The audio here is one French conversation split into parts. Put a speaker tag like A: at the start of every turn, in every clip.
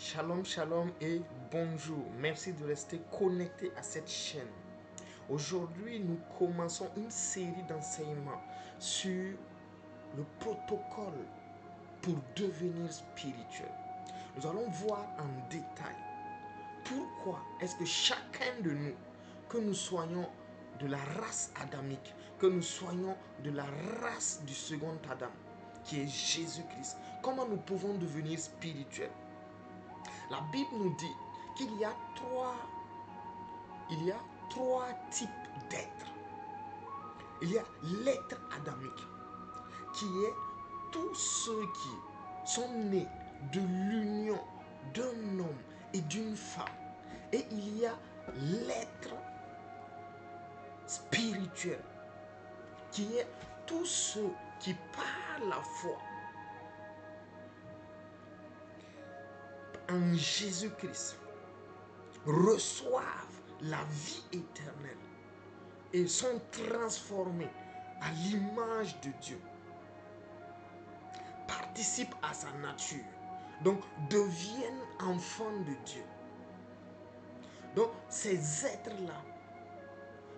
A: Shalom, shalom et bonjour. Merci de rester connecté à cette chaîne. Aujourd'hui, nous commençons une série d'enseignements sur le protocole pour devenir spirituel. Nous allons voir en détail pourquoi est-ce que chacun de nous, que nous soyons de la race adamique, que nous soyons de la race du second Adam, qui est Jésus-Christ, comment nous pouvons devenir spirituels. La Bible nous dit qu'il y a trois types d'êtres. Il y a l'être adamique, qui est tous ceux qui sont nés de l'union d'un homme et d'une femme. Et il y a l'être spirituel, qui est tous ceux qui par la foi en Jésus-Christ reçoivent la vie éternelle et sont transformés à l'image de Dieu, participent à sa nature, donc deviennent enfants de Dieu. Donc ces êtres-là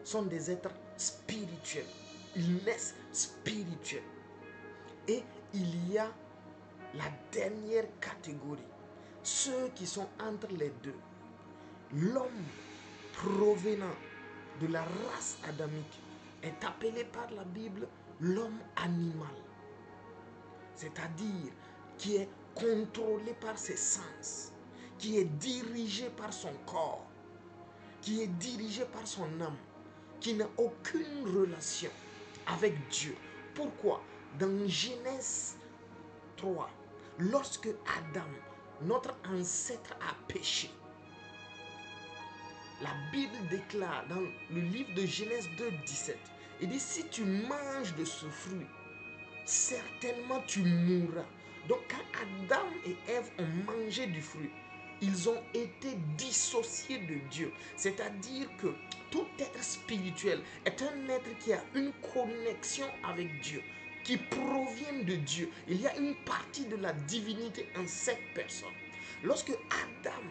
A: sont des êtres spirituels. Ils naissent spirituels. Et il y a la dernière catégorie, ceux qui sont entre les deux. L'homme provenant de la race adamique est appelé par la Bible l'homme animal, c'est-à-dire qui est contrôlé par ses sens, qui est dirigé par son corps, qui est dirigé par son âme, qui n'a aucune relation avec Dieu. Pourquoi? Dans Genèse 3, lorsque Adam, notre ancêtre, a péché, la Bible déclare dans le livre de Genèse 2, 17, il dit: si tu manges de ce fruit, certainement tu mourras. Donc quand Adam et Ève ont mangé du fruit, ils ont été dissociés de Dieu. C'est-à-dire que tout être spirituel est un être qui a une connexion avec Dieu, qui provient de Dieu. Il y a une partie de la divinité en cette personne. Lorsque Adam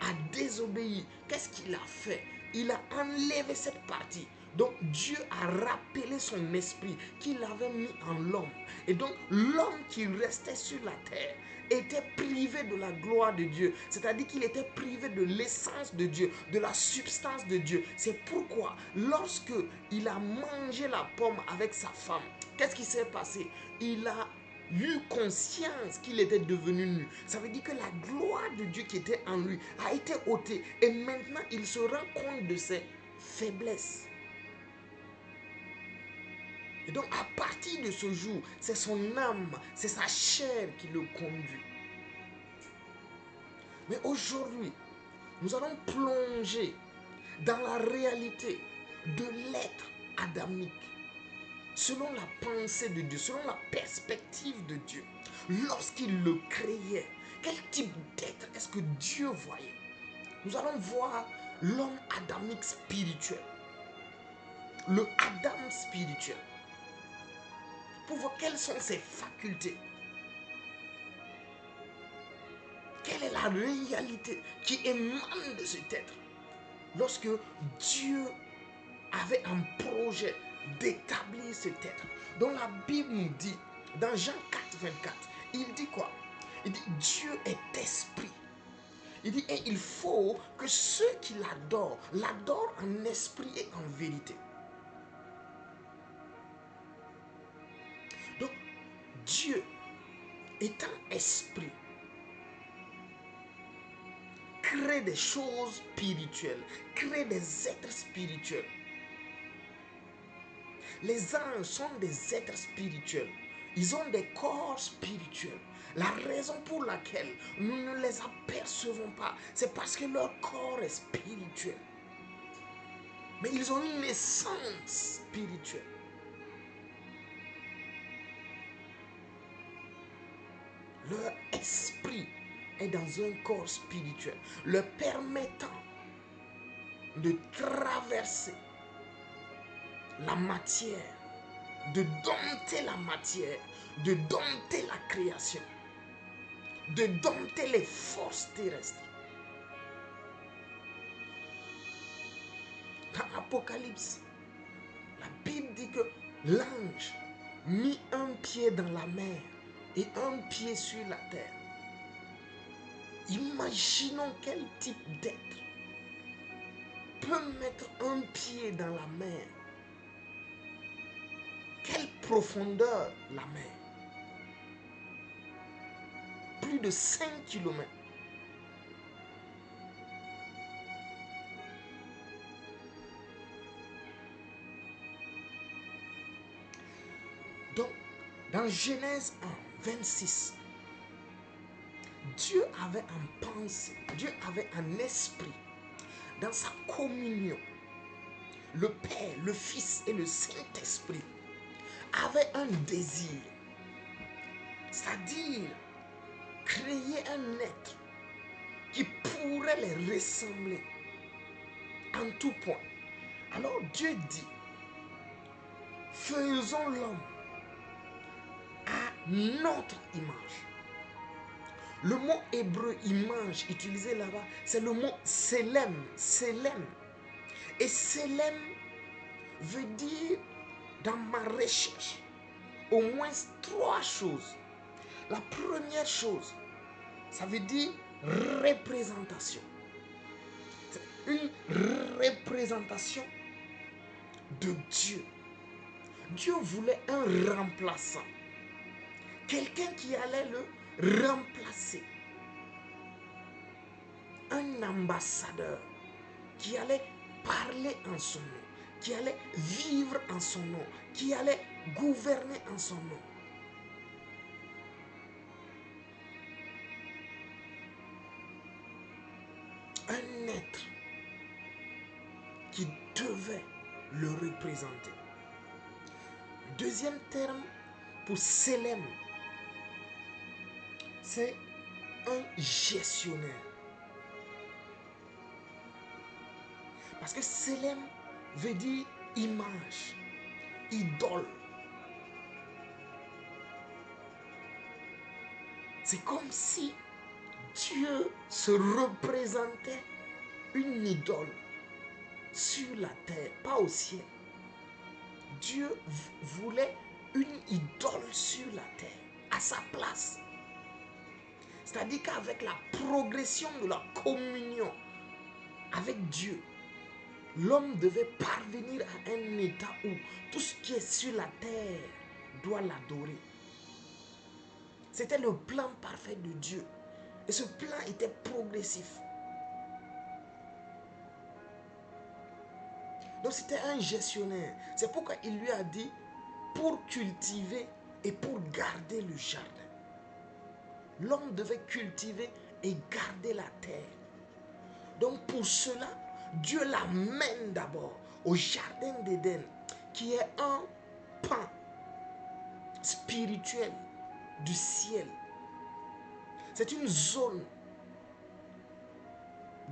A: a désobéi, qu'est-ce qu'il a fait? Il a enlevé cette partie. Donc Dieu a rappelé son esprit qu'il avait mis en l'homme. Et donc l'homme qui restait sur la terre était privé de la gloire de Dieu. C'est-à-dire qu'il était privé de l'essence de Dieu, de la substance de Dieu. C'est pourquoi lorsque il a mangé la pomme avec sa femme, qu'est-ce qui s'est passé? Il a eu conscience qu'il était devenu nu. Ça veut dire que la gloire de Dieu qui était en lui a été ôtée. Et maintenant, il se rend compte de ses faiblesses. Et donc, à partir de ce jour, c'est son âme, c'est sa chair qui le conduit. Mais aujourd'hui, nous allons plonger dans la réalité de l'être adamique, selon la pensée de Dieu, selon la perspective de Dieu. Lorsqu'il le créait, quel type d'être est-ce que Dieu voyait? Nous allons voir l'homme adamique spirituel, le Adam spirituel, pour voir quelles sont ses facultés, quelle est la réalité qui émane de cet être. Lorsque Dieu avait un projet d'établir cet être, dont la Bible nous dit, dans Jean 4, 24, il dit quoi? Il dit: Dieu est esprit. Il dit: et il faut que ceux qui l'adorent, l'adorent en esprit et en vérité. Donc, Dieu étant esprit, crée des choses spirituelles, crée des êtres spirituels. Les anges sont des êtres spirituels. Ils ont des corps spirituels. La raison pour laquelle nous ne les apercevons pas, c'est parce que leur corps est spirituel. Mais ils ont une essence spirituelle. Leur esprit est dans un corps spirituel, leur permettant de traverser la matière, de dompter la matière, de dompter la création. de dompter les forces terrestres. Dans Apocalypse, la Bible dit que l'ange mit un pied dans la mer et un pied sur la terre. Imaginons quel type d'être peut mettre un pied dans la mer. Quelle profondeur la mer. Plus de 5 kilomètres. Donc, dans Genèse 1, 26, Dieu avait en pensée, Dieu avait un esprit dans sa communion. Le Père, le Fils et le Saint-Esprit avaient un désir, c'est-à-dire créer un être qui pourrait les ressembler en tout point. Alors Dieu dit, faisons l'homme à notre image. Le mot hébreu image utilisé là-bas, c'est le mot selem. Selem. Et selem veut dire, dans ma recherche, au moins 3 choses. La première chose, ça veut dire représentation. C'est une représentation de Dieu. Dieu voulait un remplaçant. Quelqu'un qui allait le remplacer. Un ambassadeur qui allait parler en son nom, qui allait vivre en son nom, qui allait gouverner en son nom. Un être qui devait le représenter. Le deuxième terme pour Selem, c'est un gestionnaire. Parce que Selem veut dire image, idole. C'est comme si Dieu se représentait une idole sur la terre, pas au ciel. Dieu voulait une idole sur la terre, à sa place. C'est-à-dire qu'avec la progression de la communion avec Dieu, l'homme devait parvenir à un état où tout ce qui est sur la terre doit l'adorer. C'était le plan parfait de Dieu. Et ce plan était progressif. Donc c'était un gestionnaire. C'est pourquoi il lui a dit, pour cultiver et pour garder le jardin. L'homme devait cultiver et garder la terre. Donc pour cela, Dieu l'amène d'abord au jardin d'Éden, qui est un pan spirituel du ciel. C'est une zone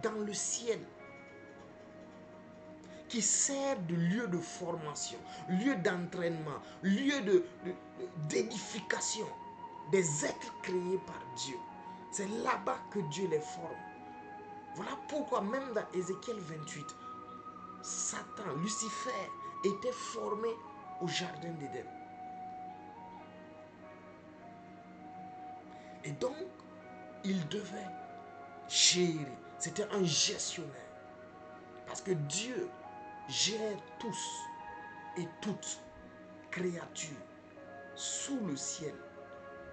A: dans le ciel qui sert de lieu de formation, lieu d'entraînement, lieu d'édification des êtres créés par Dieu. C'est là-bas que Dieu les forme. Voilà pourquoi même dans Ézéchiel 28, Satan, Lucifer, était formé au jardin d'Éden. Et donc, il devait gérer. C'était un gestionnaire. Parce que Dieu gère tous et toutes créatures sous le ciel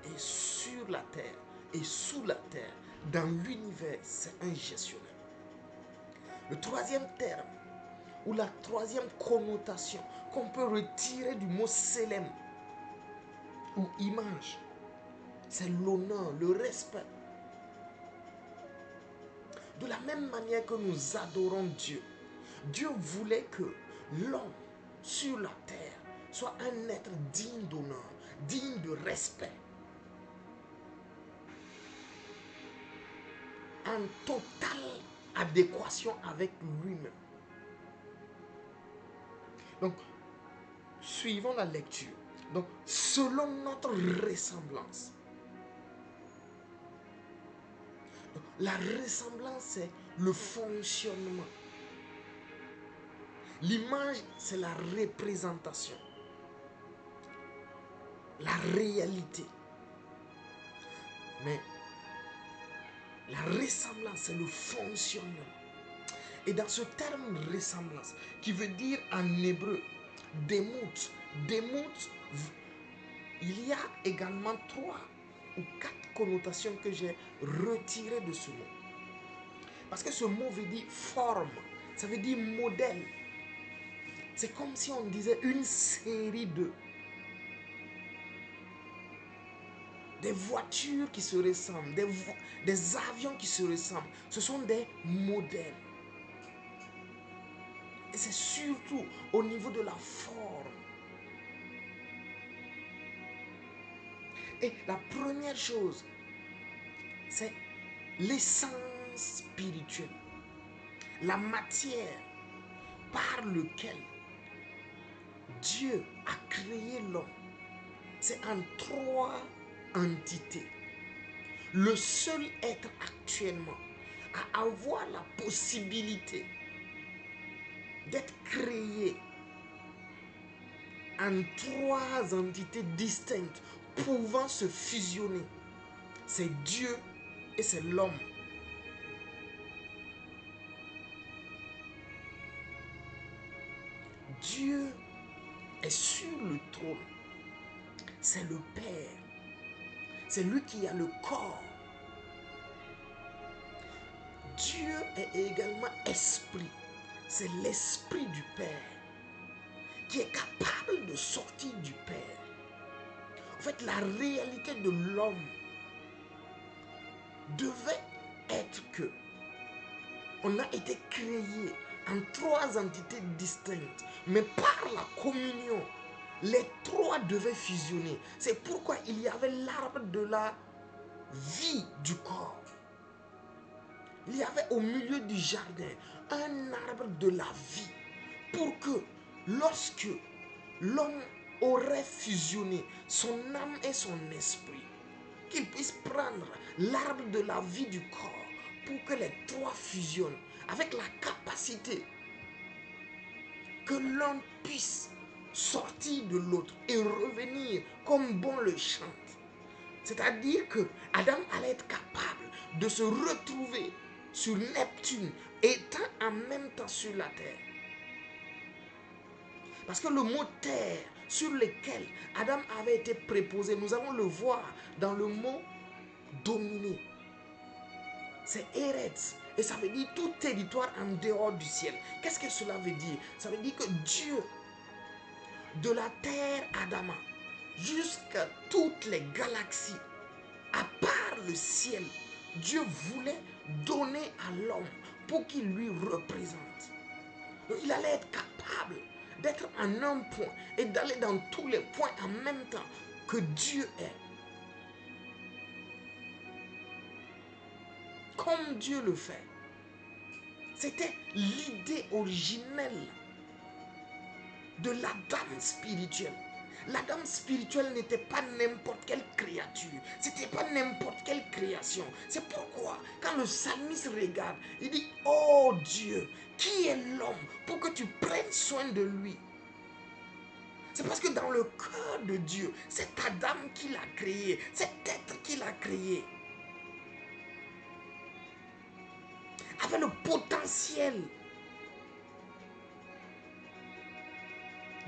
A: et sur la terre. Et sous la terre, dans l'univers, c'est un gestionnaire. Le troisième terme, ou la troisième connotation qu'on peut retirer du mot selem ou image, c'est l'honneur, le respect. De la même manière que nous adorons Dieu, Dieu voulait que l'homme sur la terre soit un être digne d'honneur, digne de respect, en totale adéquation avec lui-même. Donc, suivons la lecture. Donc, selon notre ressemblance. La ressemblance, c'est le fonctionnement. L'image, c'est la représentation. La réalité. Mais la ressemblance, c'est le fonctionnement. Et dans ce terme ressemblance, qui veut dire en hébreu, démout, il y a également 3 ou 4 connotations que j'ai retirées de ce mot. Parce que ce mot veut dire forme, ça veut dire modèle. C'est comme si on disait une série de des voitures qui se ressemblent, des avions qui se ressemblent. Ce sont des modèles. Et c'est surtout au niveau de la forme. Et la première chose, c'est l'essence spirituelle. La matière par laquelle Dieu a créé l'homme. C'est en 3 entités. Le seul être actuellement à avoir la possibilité d'être créé en 3 entités distinctes pouvant se fusionner, c'est Dieu et c'est l'homme. Dieu est sur le trône. C'est le Père. C'est lui qui a le corps. Dieu est également esprit. C'est l'esprit du Père qui est capable de sortir du Père. En fait, la réalité de l'homme devait être que on a été créé en 3 entités distinctes, mais par la communion, les 3 devaient fusionner. C'est pourquoi il y avait l'arbre de la vie du corps. Il y avait au milieu du jardin un arbre de la vie pour que lorsque l'homme aurait fusionné son âme et son esprit, qu'il puisse prendre l'arbre de la vie du corps pour que les 3 fusionnent avec la capacité que l'un puisse sortir de l'autre et revenir comme bon le chante. C'est-à-dire que Adam allait être capable de se retrouver sur Neptune étant en même temps sur la terre. Parce que le mot terre sur lequel Adam avait été préposé, nous allons le voir dans le mot dominer. C'est Eretz. Et ça veut dire tout territoire en dehors du ciel. Qu'est-ce que cela veut dire? Ça veut dire que Dieu, de la terre Adama jusqu'à toutes les galaxies, à part le ciel, Dieu voulait donner à l'homme pour qu'il lui représente. Donc il allait être capable d'être en un point et d'aller dans tous les points en même temps que Dieu est. Comme Dieu le fait. C'était l'idée originelle de l'Adam spirituel. L'Adam spirituel n'était pas n'importe quelle créature. C'était pas n'importe quelle création. C'est pourquoi, quand le psalmiste regarde, il dit, oh Dieu, qui est l'homme pour que tu prennes soin de lui? C'est parce que dans le cœur de Dieu, c'est Adam qui l'a créé, cet être qui l'a créé, avait le potentiel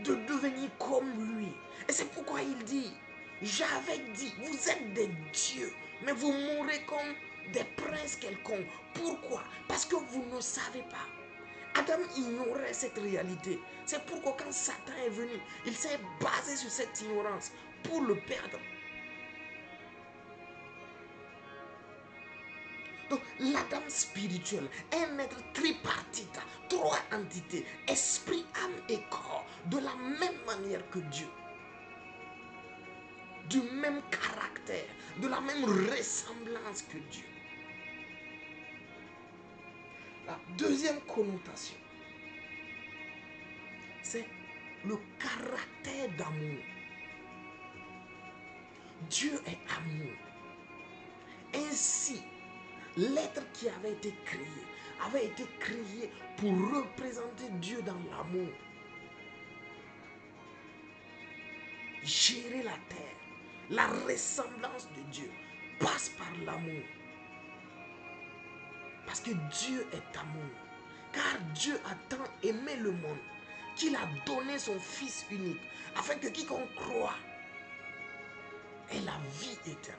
A: de devenir comme lui. Et c'est pourquoi il dit, j'avais dit, vous êtes des dieux, mais vous mourrez comme des princes quelconques. Pourquoi? Parce que vous ne savez pas. Adam ignorait cette réalité. C'est pourquoi quand Satan est venu, il s'est basé sur cette ignorance pour le perdre. Donc l'Adam spirituel, un être tripartite, 3 entités, esprit, âme et corps, de la même manière que Dieu, du même caractère, de la même ressemblance que Dieu. La deuxième connotation, c'est le caractère d'amour. Dieu est amour. Ainsi, L'être qui avait été créé pour représenter Dieu dans l'amour. Gérer la terre, la ressemblance de Dieu passe par l'amour. Parce que Dieu est amour. Car Dieu a tant aimé le monde qu'il a donné son Fils unique afin que quiconque croit ait la vie éternelle.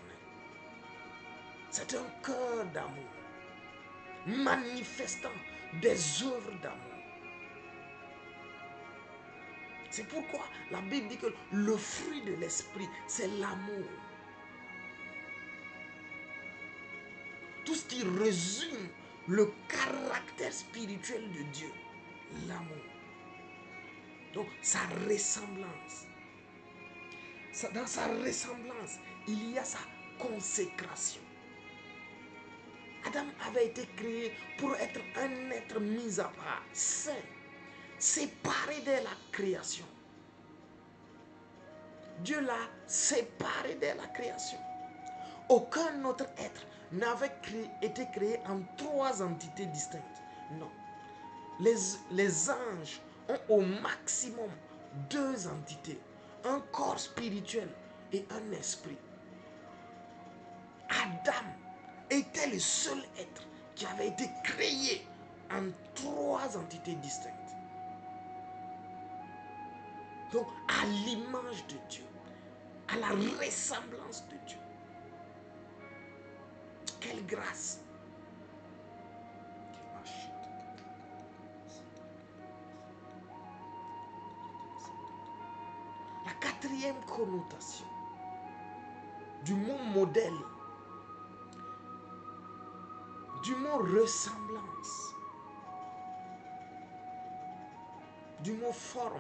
A: C'est un cœur d'amour manifestant des œuvres d'amour. C'est pourquoi la Bible dit que le fruit de l'esprit, c'est l'amour. Tout ce qui résume le caractère spirituel de Dieu, l'amour. Donc, sa ressemblance. Dans sa ressemblance, il y a sa consécration. Adam avait été créé pour être un être mis à part, saint, séparé de la création. Dieu l'a séparé de la création. Aucun autre être n'avait été créé en trois entités distinctes. Non. Les anges ont au maximum deux entités. Un corps spirituel et un esprit. Adam était le seul être qui avait été créé en trois entités distinctes. Donc, à l'image de Dieu, à la ressemblance de Dieu. Quelle grâce! La quatrième connotation du mot modèle, du mot ressemblance, du mot forme,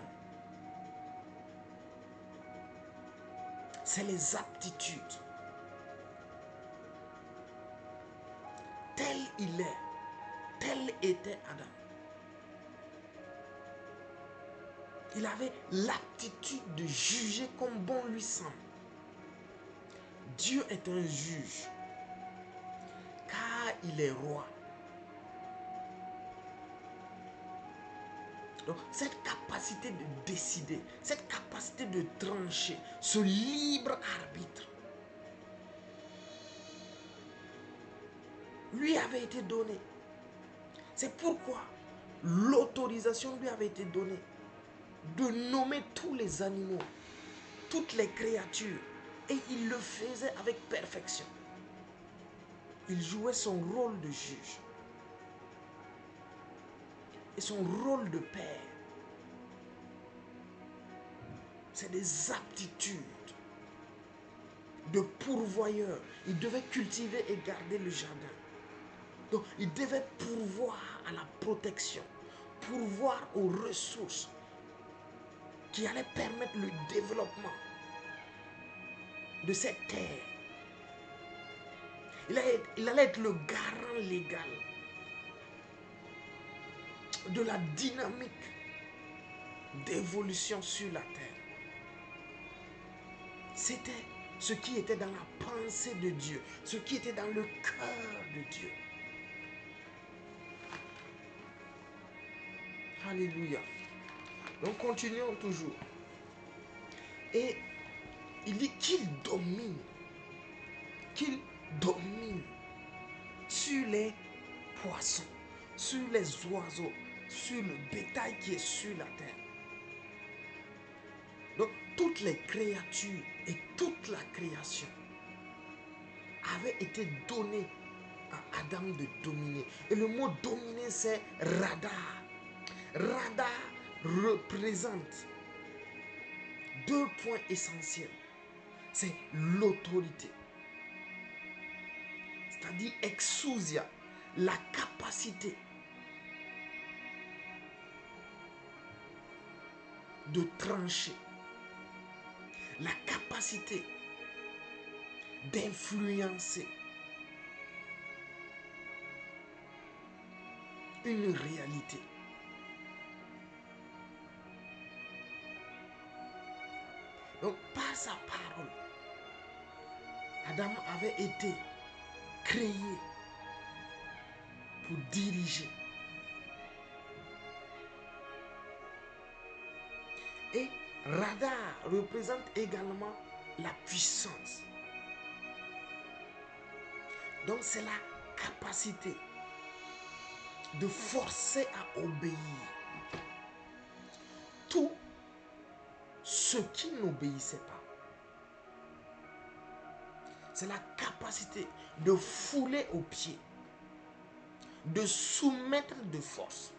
A: c'est les aptitudes. Tel il est, tel était Adam. Il avait l'aptitude de juger comme bon lui semble. Dieu est un juge, car il est roi. Donc, cette capacité de décider, cette capacité de trancher, ce libre arbitre, lui avait été donné. C'est pourquoi l'autorisation lui avait été donnée de nommer tous les animaux, toutes les créatures, et il le faisait avec perfection. Il jouait son rôle de juge et son rôle de père. C'est des aptitudes de pourvoyeur. Il devait cultiver et garder le jardin. Donc, il devait pourvoir à la protection, pourvoir aux ressources qui allaient permettre le développement de cette terre. Il allait être le garant légal de la dynamique d'évolution sur la terre. C'était ce qui était dans la pensée de Dieu, ce qui était dans le cœur de Dieu. Alléluia. Donc continuons toujours. Et il dit qu'il domine sur les poissons, sur les oiseaux, sur le bétail qui est sur la terre. Donc toutes les créatures et toute la création avait été donnée à Adam de dominer. Et le mot dominer, c'est radar. Radar représente deux points essentiels. C'est l'autorité, c'est-à-dire exousia, la capacité de trancher, la capacité d'influencer une réalité. Donc, par sa parole, Adam avait été créé pour diriger. Et radar représente également la puissance. Donc c'est la capacité de forcer à obéir tout ce qui n'obéissait pas. C'est la capacité de fouler aux pieds, de soumettre de force,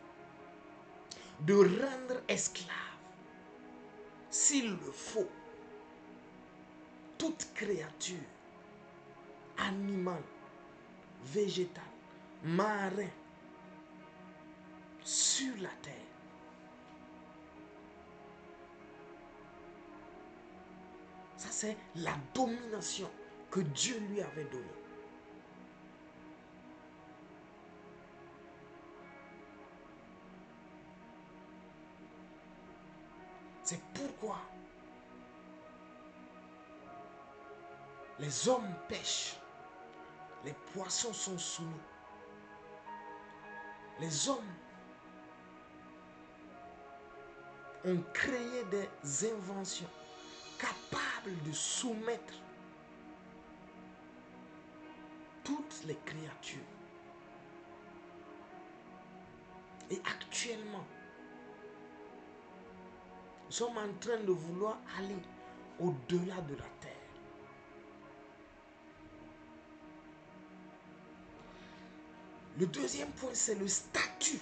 A: de rendre esclave, s'il le faut, toute créature, animale, végétale, marin, sur la terre. Ça, c'est la domination que Dieu lui avait donnée. C'est pourquoi les hommes pêchent, les poissons sont soumis. Les hommes ont créé des inventions capables de soumettre toutes les créatures. Et actuellement, nous sommes en train de vouloir aller au-delà de la terre. Le deuxième point, c'est le statut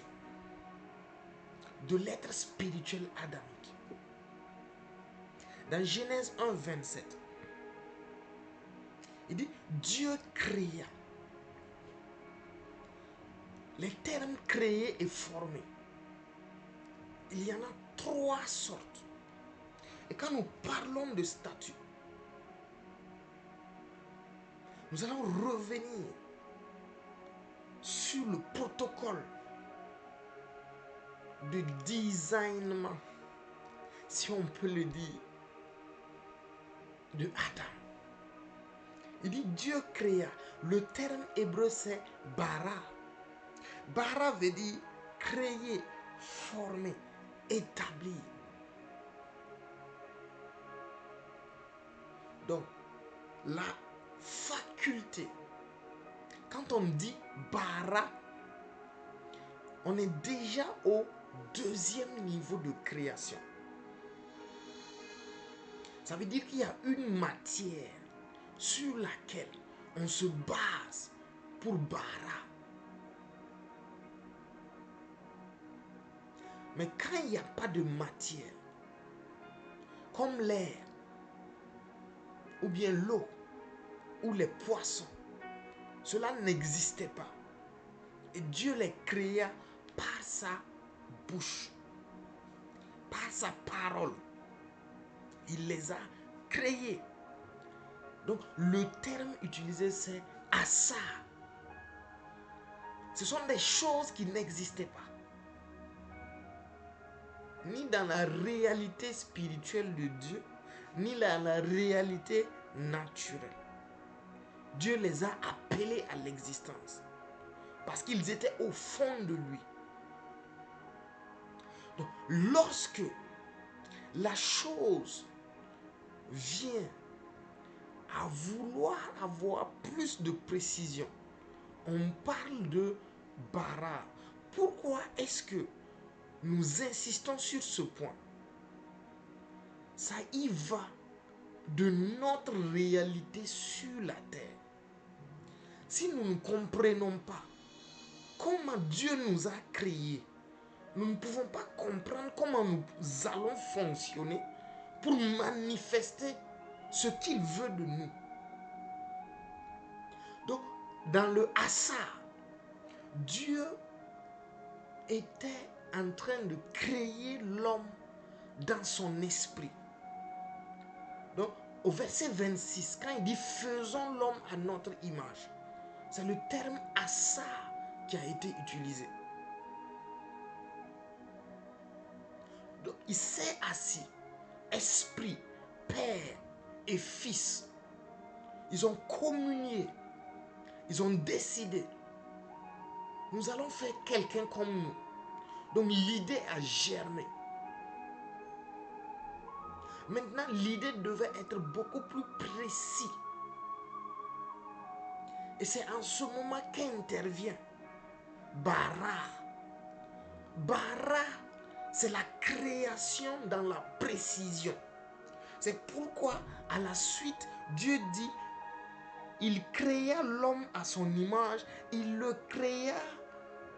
A: de l'être spirituel adamique. Dans Genèse 1, 27, il dit, Dieu créa. Les termes créer et former, il y en a 3 sortes. Et quand nous parlons de statut, nous allons revenir sur le protocole de designement, si on peut le dire, de Adam. Il dit Dieu créa. Le terme hébreu c'est bara. Bara veut dire créer, former, établir. Donc, la faculté, quand on dit bara, on est déjà au deuxième niveau de création. Ça veut dire qu'il y a une matière sur laquelle on se base pour bara. Mais quand il n'y a pas de matière, comme l'air, ou bien l'eau, ou les poissons, cela n'existait pas. Et Dieu les créa par sa bouche, par sa parole. Il les a créés. Donc le terme utilisé c'est asa. Ce sont des choses qui n'existaient pas. Ni dans la réalité spirituelle de Dieu, ni dans la réalité naturelle. Dieu les a appelés à l'existence. Parce qu'ils étaient au fond de lui. Donc, lorsque la chose vient à vouloir avoir plus de précision, on parle de bara. Pourquoi est-ce que nous insistons sur ce point? Ça y va de notre réalité sur la terre. Si nous ne comprenons pas comment Dieu nous a créés, nous ne pouvons pas comprendre comment nous allons fonctionner pour manifester ce qu'il veut de nous. Donc, dans le hasard, Dieu était en train de créer l'homme dans son esprit. Donc, au verset 26, quand il dit faisons l'homme à notre image, c'est le terme hasard qui a été utilisé. Donc, il s'est assis, esprit, père et fils. Ils ont communié, ils ont décidé Nous allons faire quelqu'un comme nous. Donc l'idée a germé. Maintenant, l'idée devait être beaucoup plus précise. Et c'est en ce moment qu'intervient Bara. Bara, c'est la création dans la précision. C'est pourquoi, à la suite, Dieu dit, il créa l'homme à son image, il le créa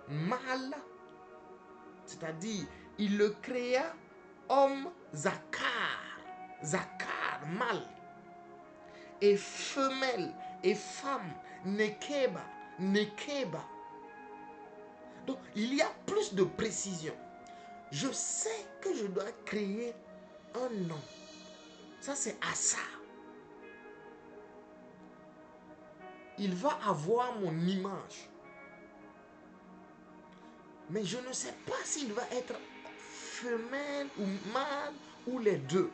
A: mâle, c'est-à-dire, il le créa homme zakar, zakar, mâle, et femelle, et femme, nekeba, nekeba. Donc, il y a plus de précision. Je sais que je dois créer un nom. Ça, c'est Asa. Il va avoir mon image. Mais je ne sais pas s'il va être femelle ou mâle ou les deux.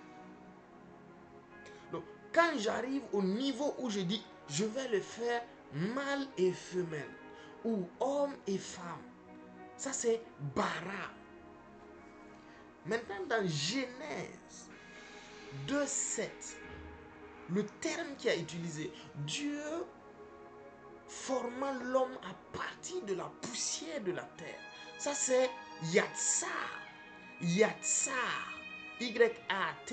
A: Donc, quand j'arrive au niveau où je dis, je vais le faire mâle et femelle, ou homme et femme, ça c'est bara. Maintenant, dans Genèse 2,7, le terme qui a utilisé, Dieu forma l'homme à partir de la poussière de la terre. Ça c'est Yatsar. Yatsar. Y-A-T-R-T-S-A-R.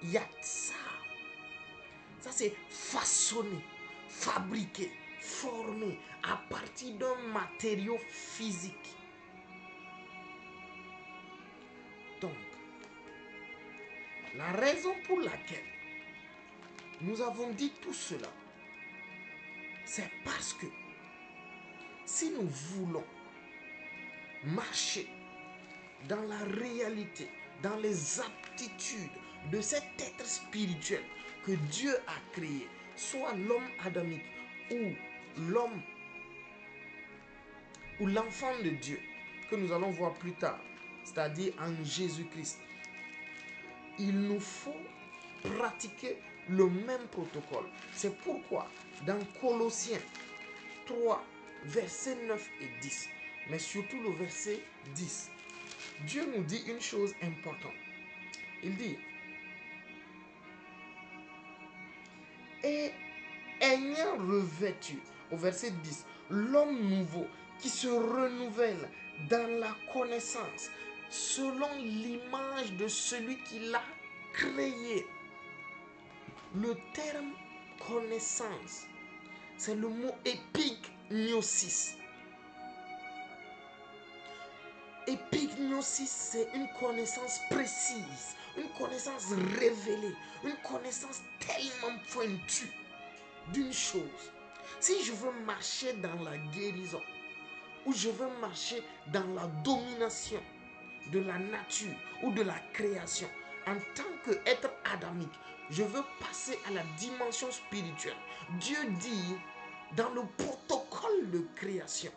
A: Yatsar. Ça c'est façonner, fabriquer, former à partir d'un matériau physique. Donc, la raison pour laquelle nous avons dit tout cela, c'est parce que si nous voulons marcher dans la réalité, dans les aptitudes de cet être spirituel que Dieu a créé, soit l'homme adamique ou l'homme ou l'enfant de Dieu, que nous allons voir plus tard, c'est-à-dire en Jésus-Christ, il nous faut pratiquer le même protocole. C'est pourquoi dans Colossiens 3, versets 9 et 10, mais surtout le verset 10, Dieu nous dit une chose importante. Il dit, et ayant revêtu, au verset 10, l'homme nouveau qui se renouvelle dans la connaissance selon l'image de celui qui l'a créé. Le terme connaissance, c'est le mot épignosis. Épignosis, c'est une connaissance précise, une connaissance révélée, une connaissance tellement pointue d'une chose. Si je veux marcher dans la guérison, ou je veux marcher dans la domination de la nature ou de la création, en tant qu'être adamique, je veux passer à la dimension spirituelle. Dieu dit dans le protocole de création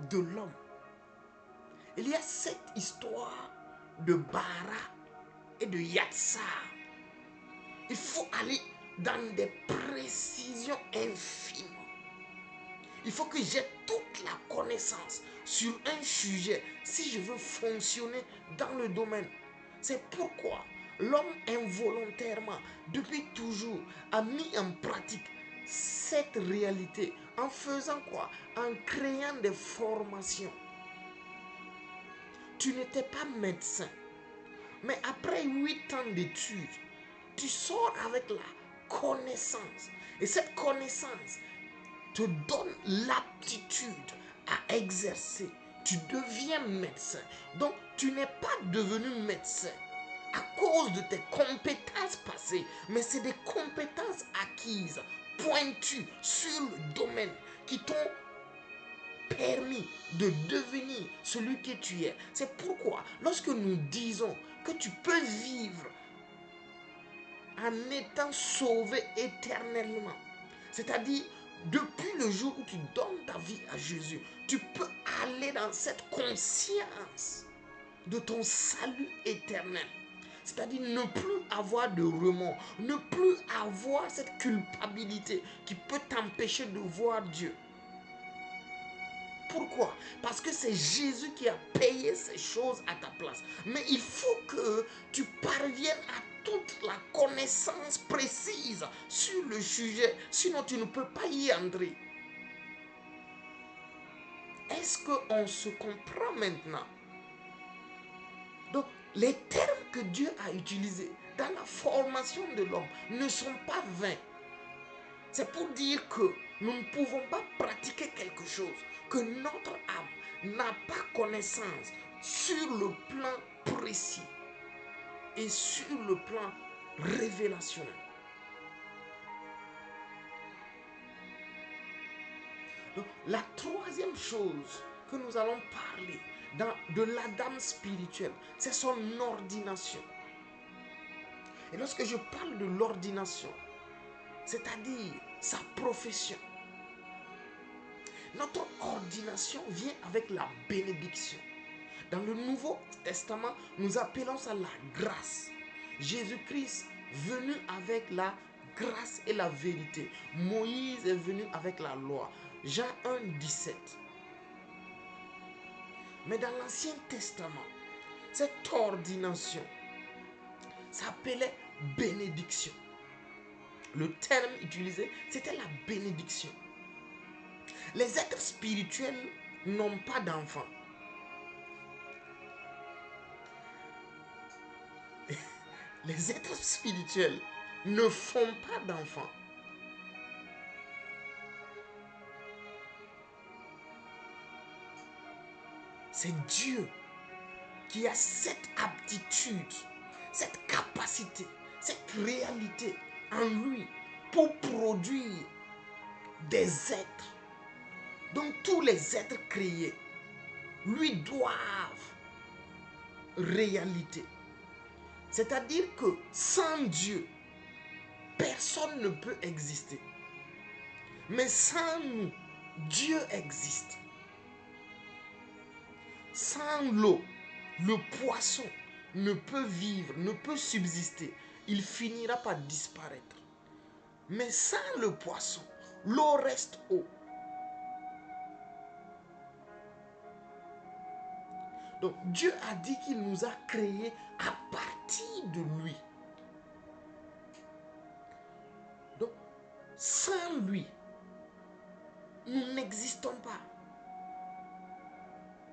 A: de l'homme, il y a cette histoire de Bara et de Yatsar. Il faut aller dans des précisions infimes. Il faut que j'ai toute la connaissance sur un sujet si je veux fonctionner dans le domaine. C'est pourquoi l'homme involontairement, depuis toujours, a mis en pratique cette réalité en faisant quoi? En créant des formations. Tu n'étais pas médecin, mais après 8 ans d'études, tu sors avec la connaissance. Et cette connaissance te donne l'aptitude à exercer. Tu deviens médecin. Donc, tu n'es pas devenu médecin à cause de tes compétences passées, mais c'est des compétences acquises, pointues sur le domaine qui t'ont permis de devenir celui que tu es. C'est pourquoi, lorsque nous disons que tu peux vivre en étant sauvé éternellement, c'est-à-dire depuis le jour où tu donnes ta vie à Jésus, tu peux aller dans cette conscience de ton salut éternel. C'est-à-dire ne plus avoir de remords, ne plus avoir cette culpabilité qui peut t'empêcher de voir Dieu. Pourquoi? Parce que c'est Jésus qui a payé ces choses à ta place. Mais il faut que tu parviennes à toute la connaissance précise sur le sujet. Sinon, tu ne peux pas y entrer. Est-ce qu'on se comprend maintenant? Donc, les termes que Dieu a utilisés dans la formation de l'homme ne sont pas vains. C'est pour dire que nous ne pouvons pas pratiquer quelque chose que notre âme n'a pas connaissance sur le plan précis et sur le plan révélationnel. Donc, la troisième chose que nous allons parler de l'Adam spirituel, c'est son ordination. Et lorsque je parle de l'ordination, c'est-à-dire sa profession, notre ordination vient avec la bénédiction. Dans le Nouveau Testament, nous appelons ça la grâce. Jésus-Christ venu avec la grâce et la vérité. Moïse est venu avec la loi. Jean 1, 17. Mais dans l'Ancien Testament, cette ordination s'appelait bénédiction. Le terme utilisé, c'était la bénédiction. Les êtres spirituels n'ont pas d'enfants. Les êtres spirituels ne font pas d'enfants. C'est Dieu qui a cette aptitude, cette capacité, cette réalité en lui pour produire des êtres. Donc tous les êtres créés lui doivent réalité. C'est-à-dire que sans Dieu, personne ne peut exister. Mais sans nous, Dieu existe. Sans l'eau, le poisson ne peut vivre, ne peut subsister. Il finira par disparaître. Mais sans le poisson, l'eau reste eau. Donc Dieu a dit qu'il nous a créés à partir de lui. Donc sans lui, nous n'existons pas.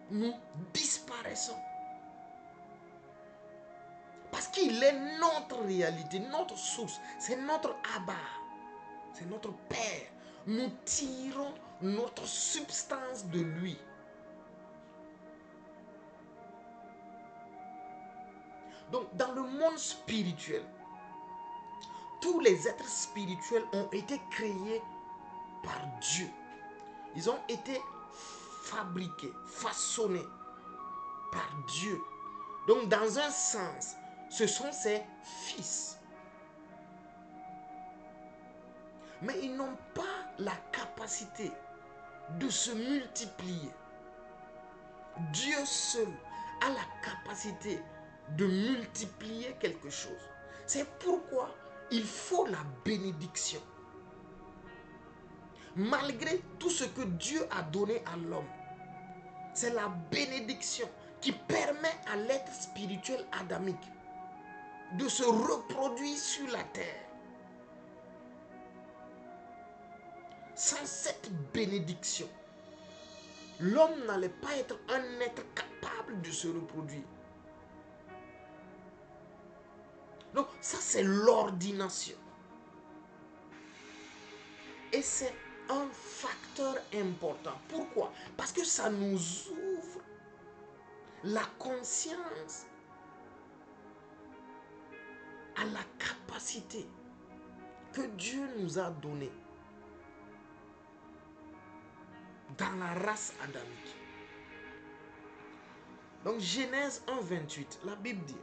A: Nous disparaissons. Parce qu'il est notre réalité, notre source, c'est notre Abba, c'est notre Père. Nous tirons notre substance de lui. Donc dans le monde spirituel, tous les êtres spirituels ont été créés par Dieu. Ils ont été fabriqués, façonnés par Dieu. Donc dans un sens, ce sont ses fils. Mais ils n'ont pas la capacité de se multiplier. Dieu seul a la capacité de multiplier quelque chose. C'est pourquoi il faut la bénédiction. Malgré tout ce que Dieu a donné à l'homme, c'est la bénédiction qui permet à l'être spirituel adamique de se reproduire sur la terre. Sans cette bénédiction, l'homme n'allait pas être un être capable de se reproduire. Donc ça, c'est l'ordination. Et c'est un facteur important. Pourquoi? Parce que ça nous ouvre la conscience à la capacité que Dieu nous a donnée dans la race adamique. Donc Genèse 1, 28, la Bible dit,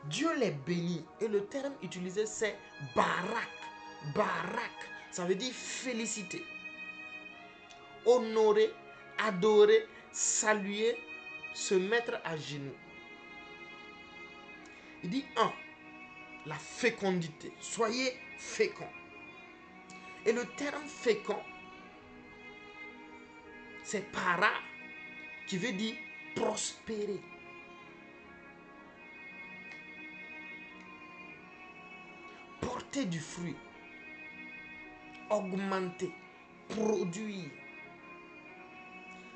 A: Dieu les bénit. Et le terme utilisé c'est barak. Barak, ça veut dire féliciter, honorer, adorer, saluer, se mettre à genoux. Il dit 1, la fécondité. Soyez féconds. Et le terme fécond c'est para, qui veut dire prospérer. Porter du fruit, augmenter, produire.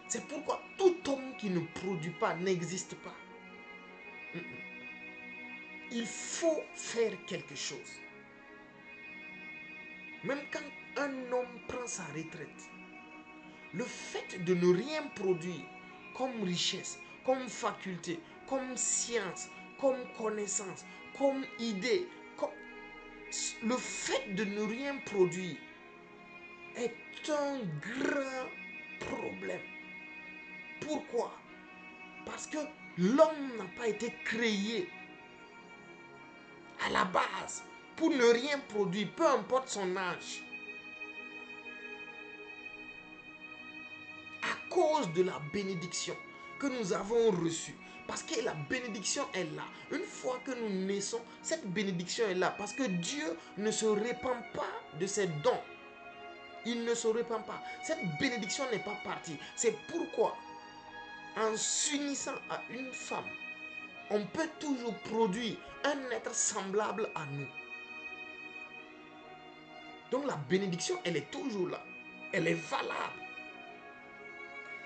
A: C'est pourquoi tout homme qui ne produit pas n'existe pas. Il faut faire quelque chose. Même quand un homme prend sa retraite, le fait de ne rien produire comme richesse, comme faculté, comme science, comme connaissance, comme idée, le fait de ne rien produire est un grand problème. Pourquoi? Parce que l'homme n'a pas été créé à la base pour ne rien produire, peu importe son âge. À cause de la bénédiction que nous avons reçue. Parce que la bénédiction est là. Une fois que nous naissons, cette bénédiction est là. Parce que Dieu ne se répand pas de ses dons. Il ne se répand pas. Cette bénédiction n'est pas partie. C'est pourquoi, en s'unissant à une femme, on peut toujours produire un être semblable à nous. Donc la bénédiction, elle est toujours là. Elle est valable.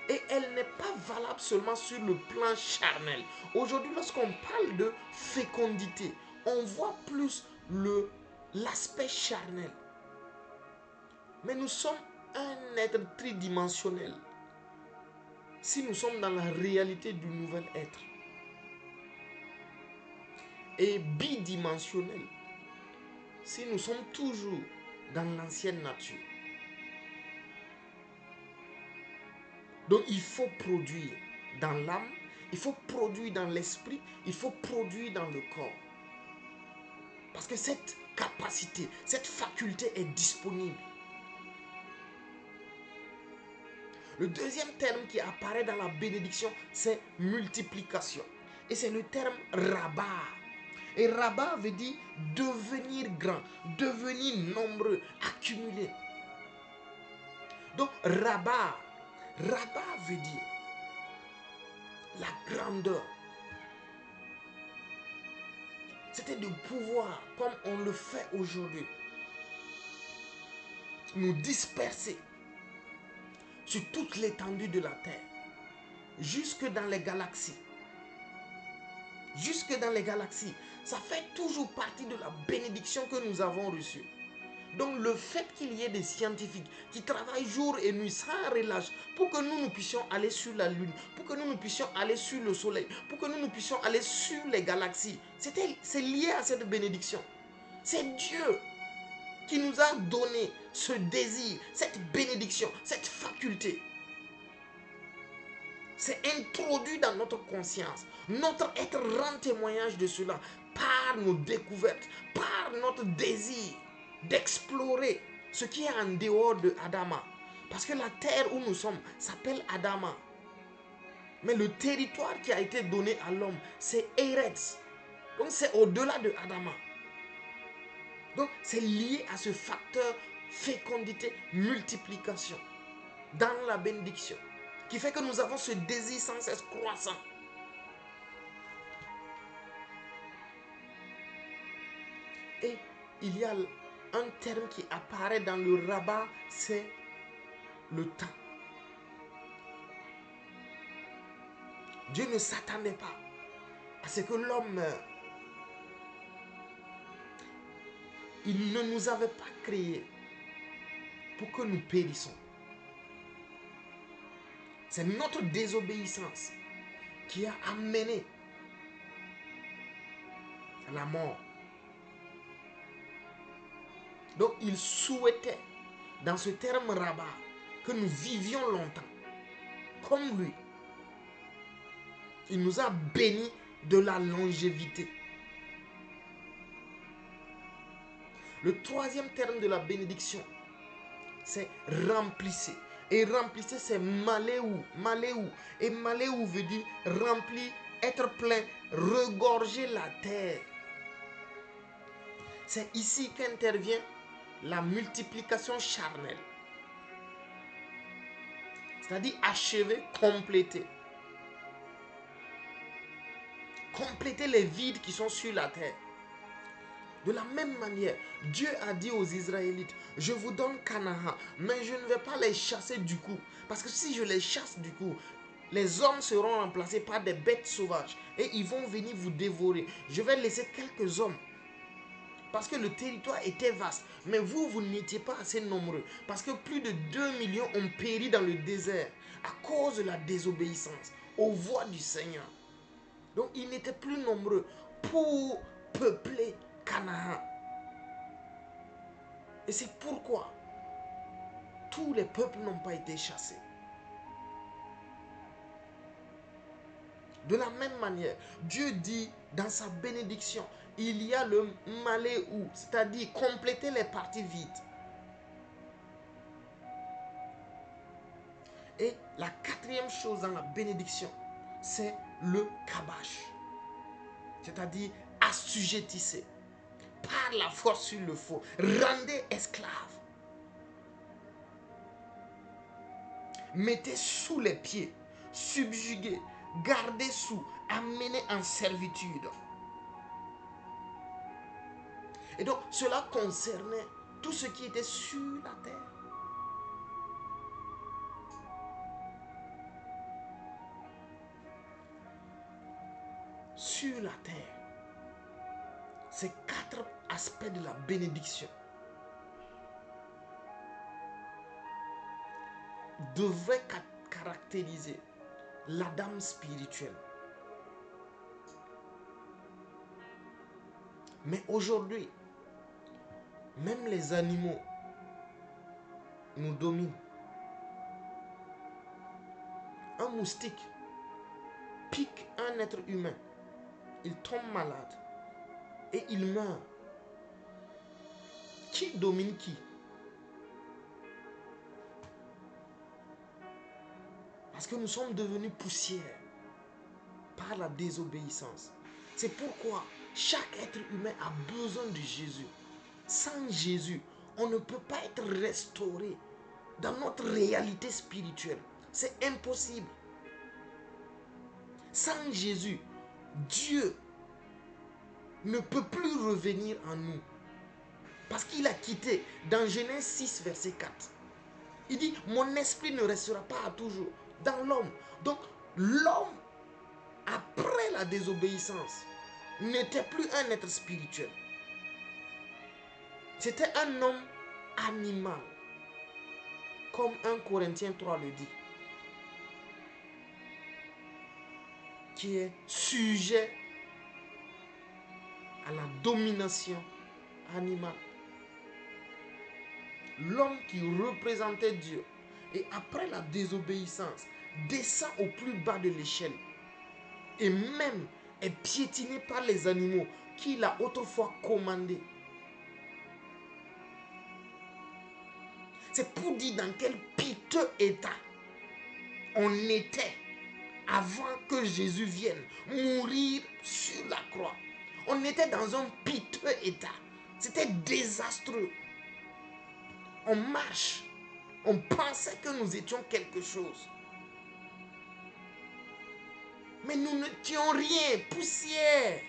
A: Et elle n'est pas valable seulement sur le plan charnel. Aujourd'hui, lorsqu'on parle de fécondité, on voit plus l'aspect charnel. Mais nous sommes un être tridimensionnel. Si nous sommes dans la réalité du nouvel être. Et bidimensionnel. Si nous sommes toujours dans l'ancienne nature. Donc il faut produire dans l'âme, il faut produire dans l'esprit, il faut produire dans le corps. Parce que cette capacité, cette faculté est disponible. Le deuxième terme qui apparaît dans la bénédiction, c'est multiplication. Et c'est le terme rabat. Et rabat veut dire devenir grand, devenir nombreux, accumuler. Donc rabat veut dire la grandeur. C'était de pouvoir, comme on le fait aujourd'hui, nous disperser sur toute l'étendue de la terre, jusque dans les galaxies. Jusque dans les galaxies. Ça fait toujours partie de la bénédiction que nous avons reçue. Donc le fait qu'il y ait des scientifiques qui travaillent jour et nuit sans relâche pour que nous puissions aller sur la lune, pour que nous puissions aller sur le soleil, pour que nous puissions aller sur les galaxies, c'est lié à cette bénédiction. C'est Dieu qui nous a donné ce désir, cette bénédiction, cette faculté. C'est introduit dans notre conscience. Notre être rend témoignage de cela par nos découvertes, par notre désir d'explorer ce qui est en dehors de Adama. Parce que la terre où nous sommes s'appelle Adama. Mais le territoire qui a été donné à l'homme, c'est Eretz. Donc c'est au-delà de Adama. Donc c'est lié à ce facteur fécondité, multiplication dans la bénédiction, qui fait que nous avons ce désir sans cesse croissant. Et il y a un terme qui apparaît dans le rabat, c'est le temps. Dieu ne s'attendait pas à ce que l'homme meure. Il ne nous avait pas créés pour que nous périssions. C'est notre désobéissance qui a amené à la mort. Donc il souhaitait, dans ce terme rabat, que nous vivions longtemps, comme lui. Il nous a bénis de la longévité. Le troisième terme de la bénédiction, c'est remplissez. Et remplissez, c'est maléou. Maléou. Et maléou veut dire remplir, être plein, regorger la terre. C'est ici qu'intervient la multiplication charnelle. C'est-à-dire achever, compléter. Compléter les vides qui sont sur la terre. De la même manière, Dieu a dit aux Israélites, je vous donne Canaan, mais je ne vais pas les chasser du coup. Parce que si je les chasse du coup, les hommes seront remplacés par des bêtes sauvages et ils vont venir vous dévorer. Je vais laisser quelques hommes. Parce que le territoire était vaste. Mais vous, vous n'étiez pas assez nombreux. Parce que plus de 2 millions ont péri dans le désert à cause de la désobéissance aux voix du Seigneur. Donc, ils n'étaient plus nombreux pour peupler Canaan. Et c'est pourquoi tous les peuples n'ont pas été chassés. De la même manière, Dieu dit dans sa bénédiction, il y a le maléou, c'est-à-dire compléter les parties vides. Et la quatrième chose dans la bénédiction, c'est le kabash, c'est-à-dire assujettissez par la force sur le faux, rendez esclave, mettez sous les pieds, subjuguez, gardez sous, amenez en servitude. Et donc cela concernait tout ce qui était sur la terre. Sur la terre. Ces 4 aspects de la bénédiction devraient caractériser l'Adam spirituel. Mais aujourd'hui, même les animaux nous dominent. Un moustique pique un être humain, il tombe malade et il meurt. Qui domine qui? Parce que nous sommes devenus poussière par la désobéissance. C'est pourquoi chaque être humain a besoin de Jésus. Sans Jésus, on ne peut pas être restauré dans notre réalité spirituelle. C'est impossible. Sans Jésus, Dieu ne peut plus revenir en nous. Parce qu'il a quitté dans Genèse 6, verset 4. Il dit, mon esprit ne restera pas à toujours dans l'homme. Donc, l'homme, après la désobéissance, n'était plus un être spirituel. C'était un homme animal. Comme 1 Corinthiens 3 le dit. Qui est sujet à la domination animale. L'homme qui représentait Dieu et après la désobéissance descend au plus bas de l'échelle et même est piétiné par les animaux qu'il a autrefois commandés. C'est pour dire dans quel piteux état on était avant que Jésus vienne mourir sur la croix. On était dans un piteux état. C'était désastreux. On marche. On pensait que nous étions quelque chose. Mais nous n'étions rien, poussière.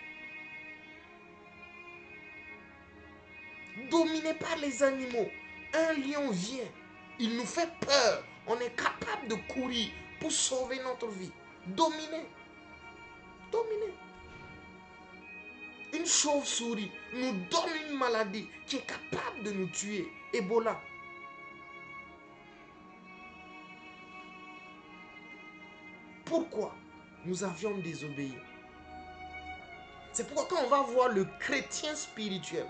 A: Dominés par les animaux. Un lion vient. Il nous fait peur. On est capable de courir pour sauver notre vie. Dominé. Dominé. Une chauve-souris nous donne une maladie qui est capable de nous tuer. Ebola. Pourquoi nous avions désobéi? C'est pourquoi quand on va voir le chrétien spirituel,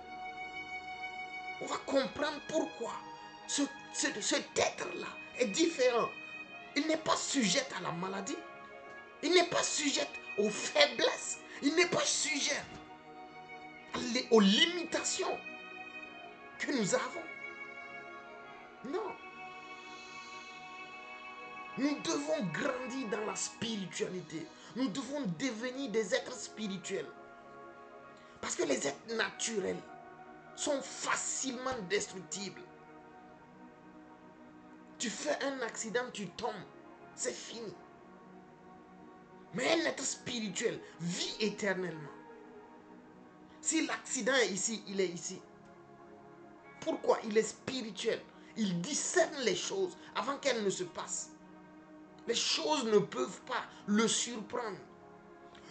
A: on va comprendre pourquoi cet être-là est différent. Il n'est pas sujet à la maladie. Il n'est pas sujet aux faiblesses. Il n'est pas sujet aux limitations que nous avons. Non. Nous devons grandir dans la spiritualité. Nous devons devenir des êtres spirituels. Parce que les êtres naturels sont facilement destructibles. Tu fais un accident, tu tombes. C'est fini. Mais un être spirituel vit éternellement. Si l'accident est ici, il est ici. Pourquoi? Il est spirituel. Il discerne les choses avant qu'elles ne se passent. Les choses ne peuvent pas le surprendre.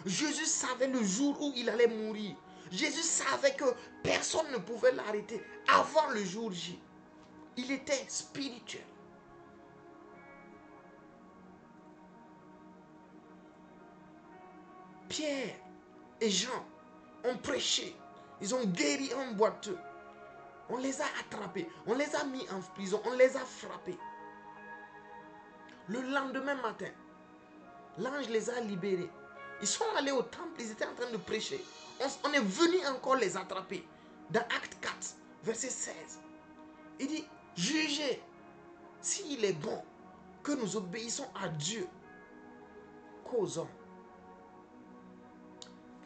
A: Jésus savait le jour où il allait mourir. Jésus savait que personne ne pouvait l'arrêter avant le jour J. Il était spirituel. Pierre et Jean ont prêché. Ils ont guéri un boiteux. On les a attrapés. On les a mis en prison. On les a frappés. Le lendemain matin, l'ange les a libérés. Ils sont allés au temple. Ils étaient en train de prêcher. On est venu encore les attraper. Dans Acte 4, verset 16. Il dit, jugez s'il est bon que nous obéissons à Dieu qu'aux hommes.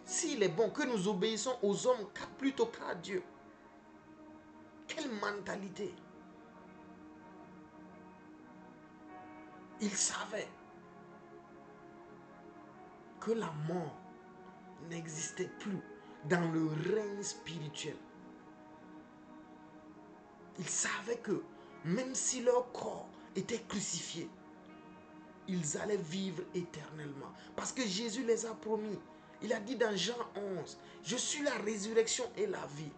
A: S'il est bon que nous obéissons aux hommes plutôt qu'à Dieu. Quelle mentalité! Il savait que la mort n'existait plus dans le règne spirituel. Il savait que même si leur corps était crucifié, ils allaient vivre éternellement. Parce que Jésus les a promis. Il a dit dans Jean 11, je suis la résurrection et la vie.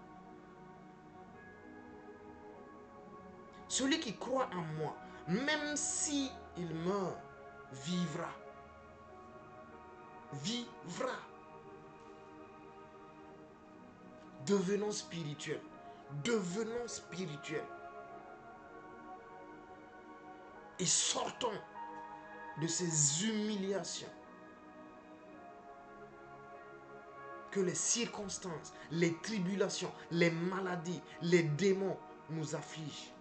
A: Celui qui croit en moi, même si il meurt, vivra. Vivra. Devenons spirituels. Devenons spirituels. Et sortons de ces humiliations que les circonstances, les tribulations, les maladies, les démons nous affligent.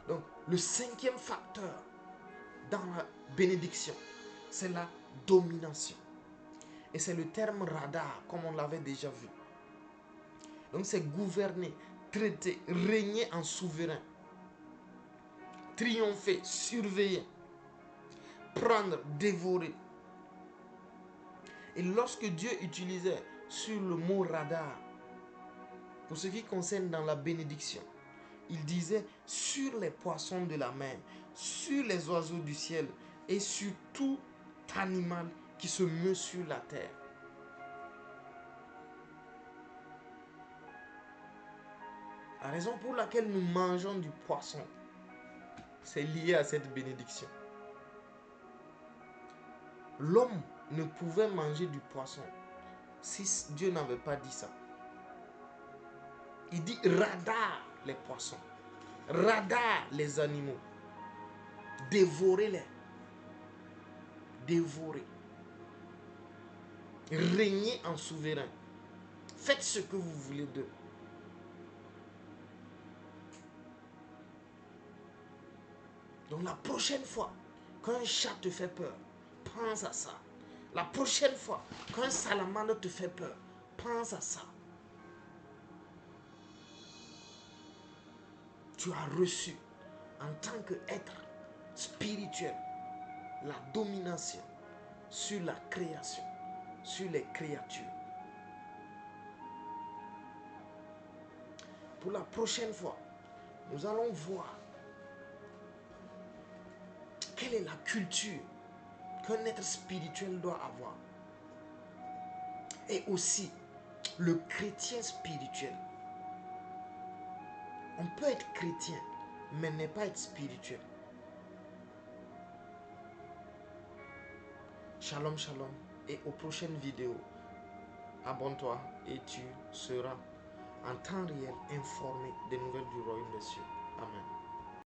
A: Donc, le cinquième facteur dans la bénédiction, c'est la domination. Et c'est le terme radar, comme on l'avait déjà vu. Donc, c'est gouverner, traiter, régner en souverain, triompher, surveiller, prendre, dévorer. Et lorsque Dieu utilisait sur le mot radar, pour ce qui concerne dans la bénédiction, il disait sur les poissons de la mer, sur les oiseaux du ciel et sur tout animal qui se meut sur la terre. La raison pour laquelle nous mangeons du poisson, c'est lié à cette bénédiction. L'homme ne pouvait manger du poisson si Dieu n'avait pas dit ça. Il dit radar les poissons, radar les animaux, dévorez-les, dévorez. Régnez en souverain. Faites ce que vous voulez d'eux. Donc la prochaine fois qu'un chat te fait peur, pense à ça. La prochaine fois qu'un salamandre te fait peur, pense à ça. Tu as reçu en tant qu'être spirituel la domination sur la création, sur les créatures. Pour la prochaine fois, nous allons voir quelle est la culture qu'un être spirituel doit avoir. Et aussi, le chrétien spirituel. On peut être chrétien, mais ne pas être spirituel. Shalom, shalom. Et aux prochaines vidéos, abonne-toi et tu seras en temps réel informé des nouvelles du royaume des cieux. Amen.